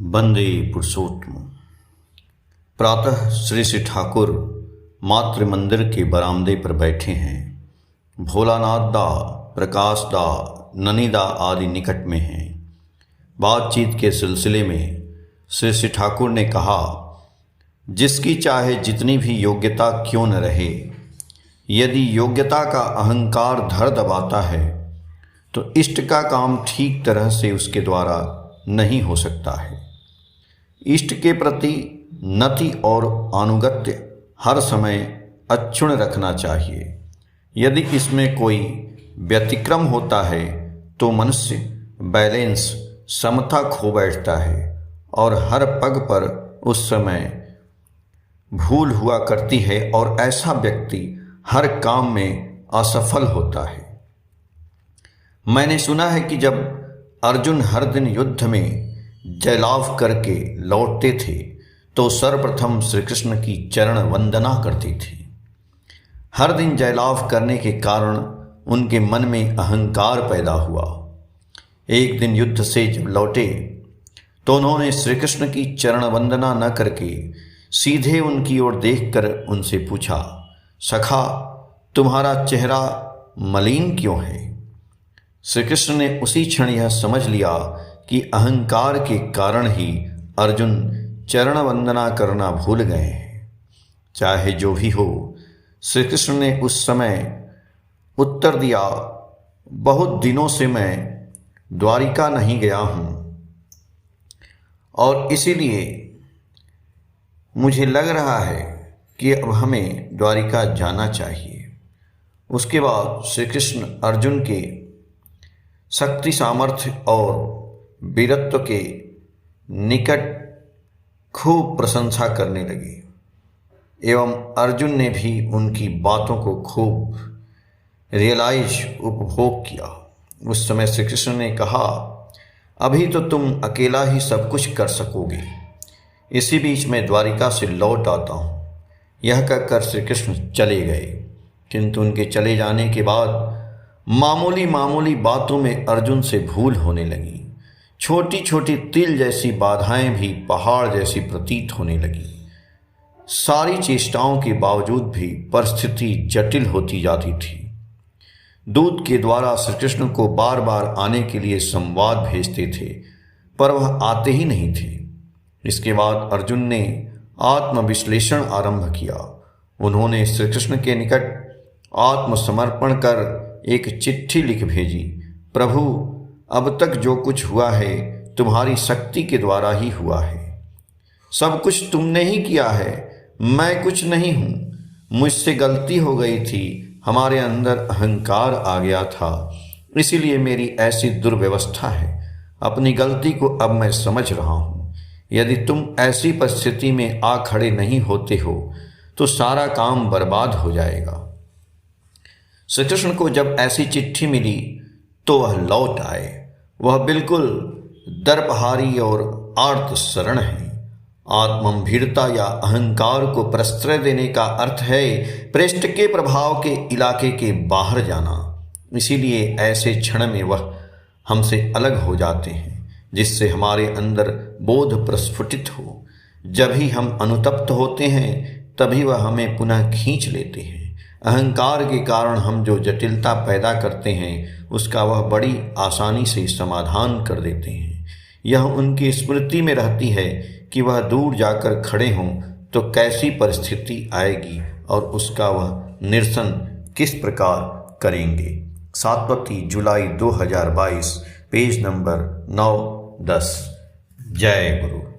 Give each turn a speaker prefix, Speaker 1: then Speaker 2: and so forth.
Speaker 1: वंदे पुरुषोत्तम। प्रातः श्री श्री ठाकुर मातृ मंदिर के बरामदे पर बैठे हैं। भोलानाथ दा, प्रकाश दा, ननी दा आदि निकट में हैं। बातचीत के सिलसिले में श्री श्री ठाकुर ने कहा, जिसकी चाहे जितनी भी योग्यता क्यों न रहे, यदि योग्यता का अहंकार धर दबाता है तो इष्ट का काम ठीक तरह से उसके द्वारा नहीं हो सकता है। इष्ट के प्रति नति और अनुगत्य हर समय अक्षुण्ण रखना चाहिए। यदि इसमें कोई व्यतिक्रम होता है तो मनुष्य बैलेंस, समता खो बैठता है और हर पग पर उस समय भूल हुआ करती है और ऐसा व्यक्ति हर काम में असफल होता है। मैंने सुना है कि जब अर्जुन हर दिन युद्ध में जयलाभ करके लौटते थे तो सर्वप्रथम श्री कृष्ण की चरण वंदना करते थे। हर दिन जयलाभ करने के कारण उनके मन में अहंकार पैदा हुआ। एक दिन युद्ध से जब लौटे तो उन्होंने श्री कृष्ण की चरण वंदना न करके सीधे उनकी ओर देखकर उनसे पूछा, सखा, तुम्हारा चेहरा मलिन क्यों है? श्री कृष्ण ने उसी क्षण यह समझ लिया कि अहंकार के कारण ही अर्जुन चरण वंदना करना भूल गए हैं। चाहे जो भी हो, श्री कृष्ण ने उस समय उत्तर दिया, बहुत दिनों से मैं द्वारिका नहीं गया हूँ और इसीलिए मुझे लग रहा है कि अब हमें द्वारिका जाना चाहिए। उसके बाद श्री कृष्ण अर्जुन के शक्ति, सामर्थ्य और वीरत्व के निकट खूब प्रशंसा करने लगे एवं अर्जुन ने भी उनकी बातों को खूब उपभोग किया। उस समय श्री कृष्ण ने कहा, अभी तो तुम अकेला ही सब कुछ कर सकोगे, इसी बीच में द्वारिका से लौट आता हूँ। यह कहकर श्री कृष्ण चले गए, किंतु उनके चले जाने के बाद मामूली मामूली बातों में अर्जुन से भूल होने लगी। छोटी छोटी तिल जैसी बाधाएं भी पहाड़ जैसी प्रतीत होने लगी। सारी चेष्टाओं के बावजूद भी परिस्थिति जटिल होती जाती थी। दूत के द्वारा श्री कृष्ण को बार बार आने के लिए संवाद भेजते थे, पर वह आते ही नहीं थे। इसके बाद अर्जुन ने आत्मविश्लेषण आरंभ किया। उन्होंने श्री कृष्ण के निकट आत्मसमर्पण कर एक चिट्ठी लिख भेजी, प्रभु, अब तक जो कुछ हुआ है तुम्हारी शक्ति के द्वारा ही हुआ है। सब कुछ तुमने ही किया है, मैं कुछ नहीं हूँ। मुझसे गलती हो गई थी, हमारे अंदर अहंकार आ गया था, इसीलिए मेरी ऐसी दुर्व्यवस्था है। अपनी गलती को अब मैं समझ रहा हूँ। यदि तुम ऐसी परिस्थिति में आ खड़े नहीं होते हो तो सारा काम बर्बाद हो जाएगा। श्री कृष्ण को जब ऐसी चिट्ठी मिली तो वह लौट आए। वह बिल्कुल दर्पहारी और आर्त शरण है। आत्मभीरता या अहंकार को प्रश्रय देने का अर्थ है पृष्ठ के प्रभाव के इलाके के बाहर जाना। इसीलिए ऐसे क्षण में वह हमसे अलग हो जाते हैं, जिससे हमारे अंदर बोध प्रस्फुटित हो। जब ही हम अनुतप्त होते हैं तभी वह हमें पुनः खींच लेते हैं। अहंकार के कारण हम जो जटिलता पैदा करते हैं उसका वह बड़ी आसानी से समाधान कर देते हैं। यह उनकी स्मृति में रहती है कि वह दूर जाकर खड़े हों तो कैसी परिस्थिति आएगी और उसका वह निरसन किस प्रकार करेंगे। 7 जुलाई 2022, पेज नंबर 9-10। जय गुरु।